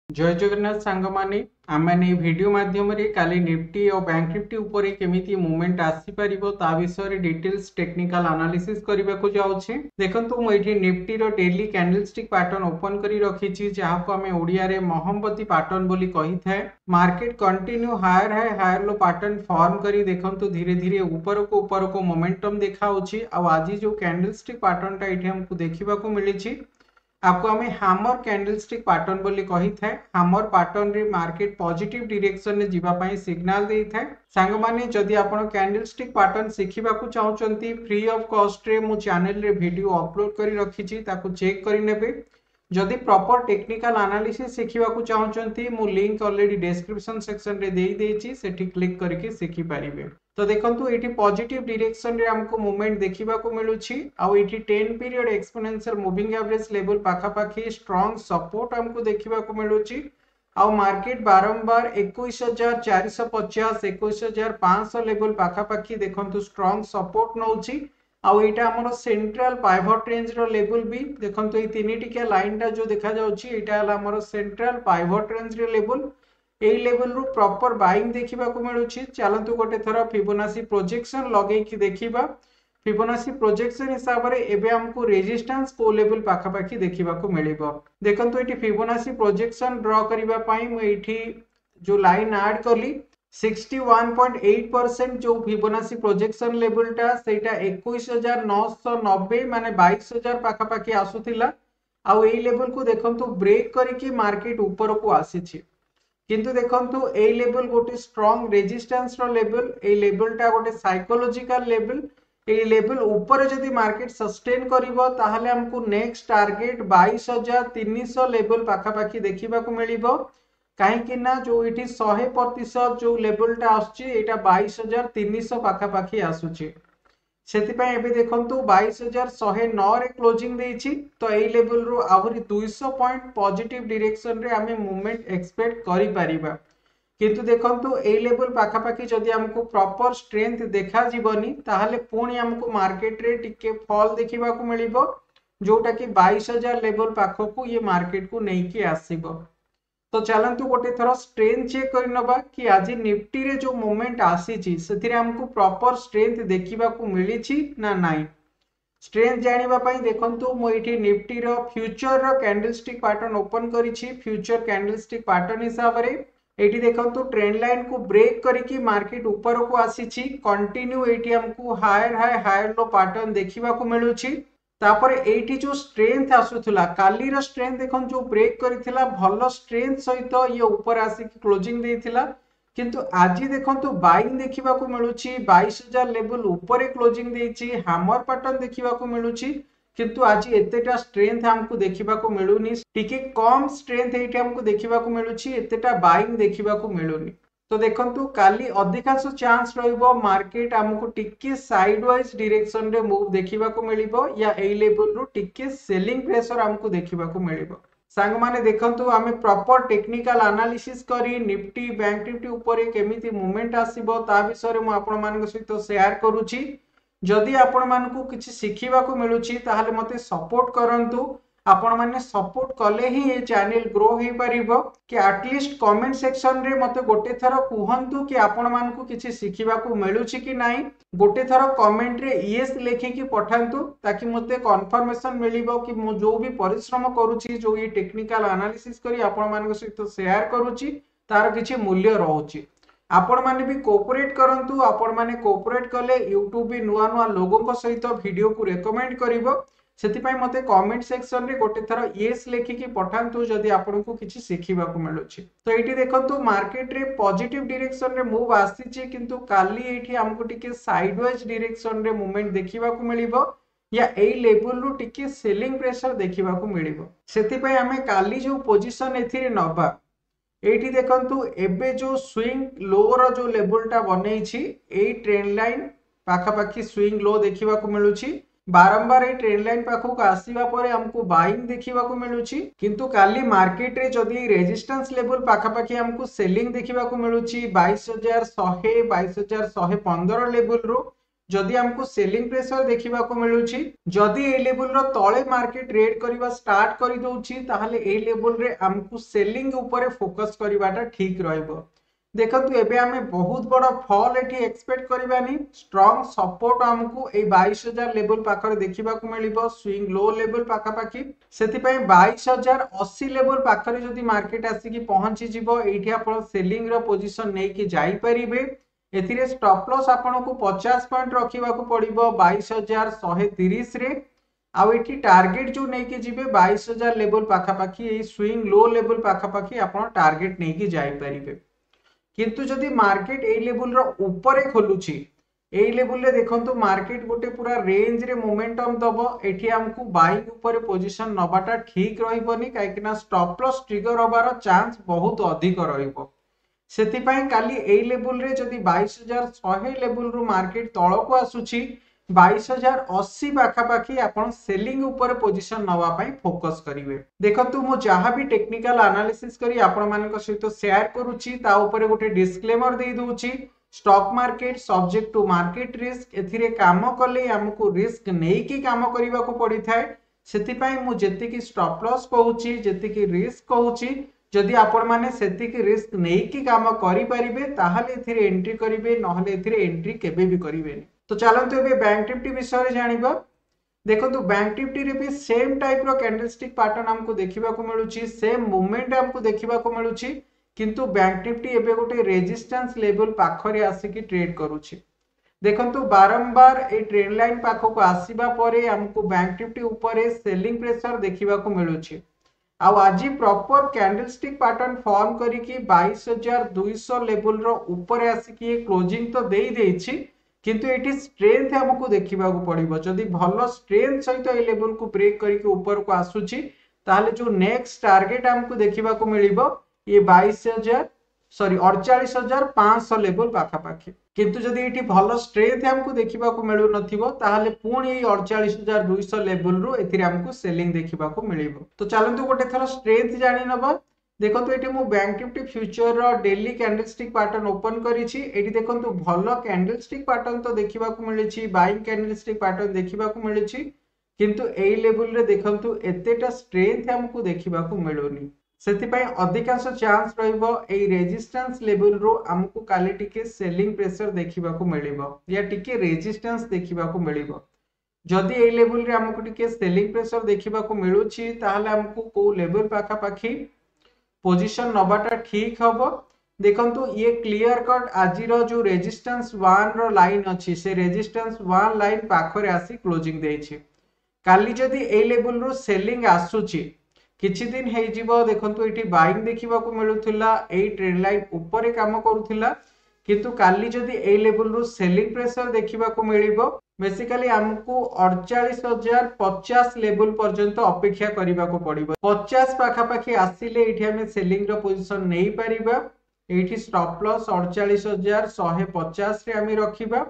जय जगन्नाथ सांग माने आमे वीडियो माध्यम रे काली निफ्टी और बैंक निफ्टी ऊपर केमिति मूवमेंट आसी परिबो ता विषय रे डिटेल्स टेक्निकल एनालिसिस करबा को जाउछे। देखंतु मु एठी निफ्टी रो डेली कैंडलस्टिक पैटर्न ओपन करी रखिछि जहा को हमें ओडिया रे मोहम्मती पैटर्न बोली कहि थाए। Market continue higher high higher low pattern form करी देखंतु धीरे धीरे ऊपर को मोमेंटम देखाउछि। आ आज जो कैंडलस्टिक पैटर्न ता एठी हमकु देखिबा को मिलिछि आपको हमें हैमर कैंडलस्टिक पैटर्न बोली कही थाए। हैमर पैटर्न रे मार्केट पॉजिटिव डायरेक्शन रे जीवा पई सिग्नल देई थाए। सांग माने जदि आपण कैंडलस्टिक पैटर्न सिखिबा को चाहउचंती फ्री ऑफ कॉस्ट रे मु चैनल रे वीडियो अपलोड करी रखिछि ताको चेक करी नेबे। जदि प्रॉपर टेक्निकल एनालिसिस सिखिबा को चाहउचंती मु लिंक ऑलरेडी डिस्क्रिप्शन सेक्शन रे देई देछि सेठी क्लिक करके सिखि पारिबे। तो देखंतु एठी पॉजिटिव डायरेक्शन रे हमको मूवमेंट देखिबा को मिलुछि। आ एठी 10 period exponential moving average level पाखा पाखी स्ट्रांग सपोर्ट हमको देखिबा को मिलुछि। आ मार्केट बारंबार 21450 21500 लेवल पाखा पाखी देखंतु स्ट्रांग सपोर्ट नउछि। आउ एटा हमर सेंट्रल पाइवट रेंज रो लेवल भी देखंतु ए तीनी टिके लाइन टा जो देखा जाउछि एटा हला हमर सेंट्रल पाइवट रेंज रो लेवल। एई लेवल रु प्रॉपर बाइंग देखिबा को मिलुछि। चलंतु गोटे थरा फिबोनाची प्रोजेक्शन लगै कि देखिबा। फिबोनाची प्रोजेक्शन हिसाब रे एबे हमको रेजिस्टेंस को लेवल पाखा पाखी देखिबा को मिलिबो। देखंतु एठी फिबोनाची प्रोजेक्शन ड्रा करिबा पई मु एठी जो लाइन ऐड करली 61.8% जो फिबोनाची प्रोजेक्शन लेवल टा सेटा 21990 माने 22000 पाखा पाखी आसुथिला। आ एई लेवल को देखंतु ब्रेक करिकि मार्केट ऊपर को आसीछि। किंतु देखंतु ए लेवल गोटे स्ट्रांग रेजिस्टेंस रो लेवल। ए लेवल टा गोटे साइकोलॉजिकल लेवल। ए लेवल ऊपर जदि मार्केट सस्टेन करिवो ताहले हमकु नेक्स्ट टारगेट 22300 लेवल पाखा पाखी देखिबा को मिलिबो। काहे कि ना जो इठी 100% जो लेवल टा आछी एटा 22300 पाखा पाखी आसुची। सेति पय एबे देखंतु 22109 रे क्लोजिंग देइछि। तो ए लेवल रो आहुरी 200 पॉइंट पॉजिटिव डायरेक्शन रे हमें मूवमेंट एक्सपेक्ट करि परिबा। किंतु देखंतु ए लेवल पाखा पाखी जदि हमको प्रॉपर स्ट्रेंथ देखा जीवनी ताहले पुणी हमको मार्केट रे टिके फॉल देखिबा को मिलिबो जोटा कि 22000 लेवल पाखो को ये मार्केट को नै कि आसीबो। तो चलंतु गोटे थरो स्ट्रेंथ चेक कर नबा कि आज निफ्टी रे जो मूवमेंट आसीची सेथिरे हमको प्रॉपर स्ट्रेंथ देखिबा को मिलिछि ना नाही। स्ट्रेंथ जानिबा पई देखंतु मो एठी निफ्टी रो फ्यूचर रो कैंडलस्टिक पैटर्न ओपन करिछि। फ्यूचर कैंडलस्टिक पैटर्न हिसाब रे एठी देखंतु ट्रेंड लाइन को ब्रेक करिकि मार्केट ऊपर को आसीछि। कंटिन्यू एठी हमको higher high higher low pattern देखिबा को मिलुछि। तापर एठी जो स्ट्रेंथ आसुथला काली रो स्ट्रेंथ देखन जो ब्रेक करिथिला भलो स्ट्रेंथ सहित ये ऊपर आसी क्लोजिंग देथिला। किंतु आज देखंतु बाइंग देखिबा को मिलुछि 22000 लेवल ऊपर क्लोजिंग देछि। हैमर पैटर्न देखिबा को मिलुछि किंतु आज एतेटा स्ट्रेंथ हमको देखिबा को मिलुनी। टिके कम स्ट्रेंथ एठी हमको देखिबा को मिलुछि एतेटा बाइंग देखिबा को मिलुनी। तो देखंतु काली अधिकांश चांस रहिबो मार्केट हमको टिके साइडवाइज डायरेक्शन रे मूव देखिबा को मिलिबो या ए लेवल रो टिके सेलिंग प्रेशर हमको देखिबा को मिलिबो। सांग माने देखंतु हमें प्रॉपर टेक्निकल एनालिसिस करी निफ्टी बैंक निफ्टी ऊपर केमिति मूवमेंट आसीबो ता विषय रे मु आपण मानक सहित शेयर करूची। जदि आपण मानकू किछि सिखिबा को मिलुची ताहाले मते सपोर्ट करंतु। आपण माने सपोर्ट कले ही ये चैनल ग्रो हे परिबो। कि एटलीस्ट कमेंट सेक्शन रे मते गोटे थरो कुहंतु कि आपण मानकू किछि सिखिबा को मिलुची कि नाही। गोटे थरो कमेंट रे यस लेखि कि पठांतु ताकि मते कंफर्मेशन मिलिबो कि मु जो भी परिश्रम करूची जो ये टेक्निकल एनालिसिस करी आपण मानक सहित शेयर करूची तार किछि मूल्य रहउची। आपण माने भी कोऑपरेट करंतु। आपण माने कोऑपरेट कले YouTube भी नुवा नुवा लोगों को सहित वीडियो को रेकमेंड करिवो। सेति पय मते कमेंट सेक्शन रे गोटे थरा यस लेखि कि पठांतु जदि आपण को किछि सिखिबा को मिलुछि। तो एठी देखंतु मार्केट रे पॉजिटिव डायरेक्शन रे मूव आसीछि किंतु काली एठी हमको टिके साइडवाइज डायरेक्शन रे मूवमेंट देखिबा को मिलिबो या ए लेवल रु टिके सेलिंग प्रेशर देखिबा को मिलिबो। सेति पय हमें काली जो पोजीशन एथिरे नबा एठी देखंतु एबे जो स्विंग लो रो जो लेवल टा बनेछि ए ट्रेंड लाइन पाखा पाखी स्विंग लो देखिबा को मिलुछि। बारंबार ए ट्रेंड लाइन पाखो को आसीबा परे हमको बाइंग देखिबा को मिलुछि। किंतु काली मार्केट रे जदी रेजिस्टेंस लेवल पाखा पाखी हमको सेलिंग देखिबा को मिलुछि 22100 22115 लेवल रो जदि हमको सेलिंग प्रेशर देखा मिलूची जदि ए लेवल रो तले मार्केट ट्रेड करबा स्टार्ट कर दउची ताहले ए लेवल रे हमको सेलिंग ऊपर फोकस करबाटा ठीक रहइबो। देखंतु एबे हमें बहुत बड़ा फॉल एठी एक्सपेक्ट करबानी स्ट्रांग सपोर्ट हमको ए 22000 लेवल पाखर देखिबा को मिलिबो स्विंग लो लेवल पाखा पाखी सेति पय 22080 लेवल पाखर जदि मार्केट आसी की पहुंची जिवो एठी आपण सेलिंग रो पोजीशन नै की जाई परिबे। एथिरे स्टॉप लॉस आपण को 50 पॉइंट रखिबा को पड़िबो 22130 रे आउ एठी टारगेट जो नै की जिबे 22000 लेवल पाखा पाखी ए स्विंग लो लेवल पाखा पाखी आपण टारगेट नै की जाई परिबे। किंतु जदि मार्केट ए लेवल रो ऊपर खोलुची ए लेवल रे देखंतु मार्केट गोटे पूरा रेंज रे मोमेंटम दबो एठी हमकु बाइंग ऊपर पोजीशन नबाटा ठीक रहिबोनी काहे कि ना स्टॉप लॉस ट्रिगर होबार चांस बहुत अधिक रहिबो। सेति पय काली ए लेवल रे जदि 22100 लेवल रो मार्केट तळको आसुची 22080 पाखा पाखी आपण सेलिंग ऊपर पोजीशन नवा पय फोकस करिवे। देखंतु मो जहा भी टेक्निकल एनालिसिस करी आपण मानक सहित शेयर करूची ता ऊपर गोटे डिस्क्लेमर दे दूची stock market subject to market risk एथिरे काम कले हमकु रिस्क नै की काम करिवा को पड़ी थाए सेति पय मु जेति की स्टॉप लॉस कहूची जेति की रिस्क कहूची जदि आपण माने सेति की रिस्क नै की काम करि परिबे ताहाले एथिरे एंट्री करिवे नहले एथिरे एंट्री केबे भी करिवेनी। तो चलंतु एबे बैंक निफ्टी विषय रे जानिबा। देखंतु बैंक निफ्टी रे भी सेम टाइप रो कैंडलस्टिक पैटर्न हमको देखिबा को मिलुची सेम मूवमेंट हमको देखिबा को मिलुची किंतु बैंक निफ्टी एबे गोटे रेजिस्टेंस लेवल पाखरे आसी की ट्रेड करूची। देखंतु बारंबार ए ट्रेंड लाइन पाखो को आसीबा परे हमको बैंक निफ्टी ऊपर सेलिंग प्रेशर देखिबा को मिलुची आ आज प्रॉपर कैंडलस्टिक पैटर्न फॉर्म करी की 22200 लेवल रो ऊपर आसी की क्लोजिंग तो देई देछि किंतु एटी स्ट्रेंथ हमको देखिबा को पड़िबो जदि भलो स्ट्रेंथ सहित ए लेवल को ब्रेक करी के ऊपर को आसुची ताले जो नेक्स्ट टारगेट हमको देखिबा को मिलिबो ये 48500 लेवल पाखा पाखी किंतु जदि एटी भलो स्ट्रेंथ हमको देखिबा को मिलु नथिबो ताले पुणी ए 48200 लेवल रो एथिरे हमको सेलिंग देखिबा को मिलिबो। तो चलंतु गोटे थरो स्ट्रेंथ जानि नबा। देखंतु एटी मु बैंक निफ्टी फ्यूचर रो डेली कैंडलस्टिक पैटर्न ओपन करिछि एटी देखंतु भलो कैंडलस्टिक पैटर्न तो देखिबा को मिलिछि बाइंग कैंडलस्टिक पैटर्न देखिबा को मिलिछि किंतु ए लेवल रे देखंतु एतेटा स्ट्रेंथ हमको देखिबा को मिलुनी सेति पय अधिकांश चांस रहइबो ए रेजिस्टेंस लेवल रो हमको काली टिके सेलिंग प्रेशर देखिबा को मिलिबो या टिके रेजिस्टेंस देखिबा को मिलिबो। जदि ए लेवल रे हमको टिके सेलिंग प्रेशर देखिबा को मिलुछि ताहले हमको को लेवल पाखा पाखी पोजीशन नबाटा ठीक हबो। देखंतु ये क्लियर कट आजिरो जो रेजिस्टेंस 1 रो लाइन अछि से रेजिस्टेंस 1 लाइन पाखरे आसी क्लोजिंग देछि काली जदि ए लेवल रो सेलिंग आसुछि किछि दिन हे जिवो देखंतु एठी बाइंग देखिबा को मिलुथिला ए ट्रेंड लाइन ऊपर काम करूथिला किंतु काली जदि ए लेवल रो सेलिंग प्रेशर देखिबा को मिलिबो बेसिकली हमको 48050 लेवल पर्यंत अपेक्षा करिबा को पड़िबो 50 पाखा पाखी आसीले एठी हमें सेलिंग रो पोजीशन नै परिबा एठी स्टॉप लॉस 48150 रे हमें रखिबा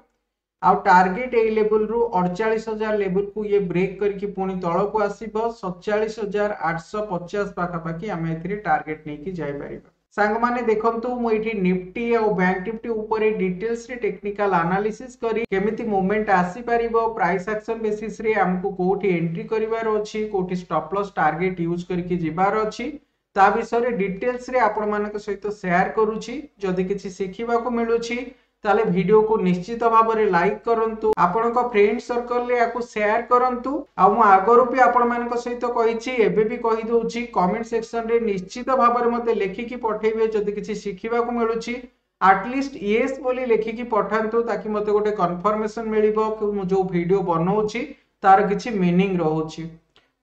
आ टारगेट ए लेवल रो 48000 लेवल को ये ब्रेक करके पुणी तळ को आसीबो 47850 पाखा पाखी हमें एथिरे टारगेट नै की जाय परिबा। सांग माने देखंतु मु एठी निफ्टी और बैंक निफ्टी ऊपर डिटेल्स रे टेक्निकल एनालिसिस करी केमिति मूवमेंट आसी परिबो प्राइस एक्शन बेसिस रे हमको कोठी एंट्री करिवार अछि कोठी स्टॉप लॉस टारगेट यूज करके जिबार अछि ता विषय रे डिटेल्स रे आपण मानक सहित शेयर करूची। जदि किछि सिखिबा को मिलुची ताले वीडियो को निश्चित भाव में लाइक करंतु आपण को फ्रेंड सर्कल रे याको शेयर करंतु आ मु आगरो भी आपण मानक सहित कहिछि एबे भी कहि दोछि कमेंट सेक्शन रे निश्चित भाव में मते लेखि की पठेबे जदि किछि सिखिबा को मिलुची एटलीस्ट यस बोली लेखि की पठांतु ताकि मते गोटे कंफर्मेशन मिलिबो कि मु जो वीडियो बनौछि तार किछि मीनिंग रहउछि।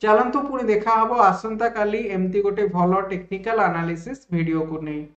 चलंतु पुणी देखा हबो आसंता काली एमती गोटे भलो टेक्निकल एनालिसिस वीडियो को नै।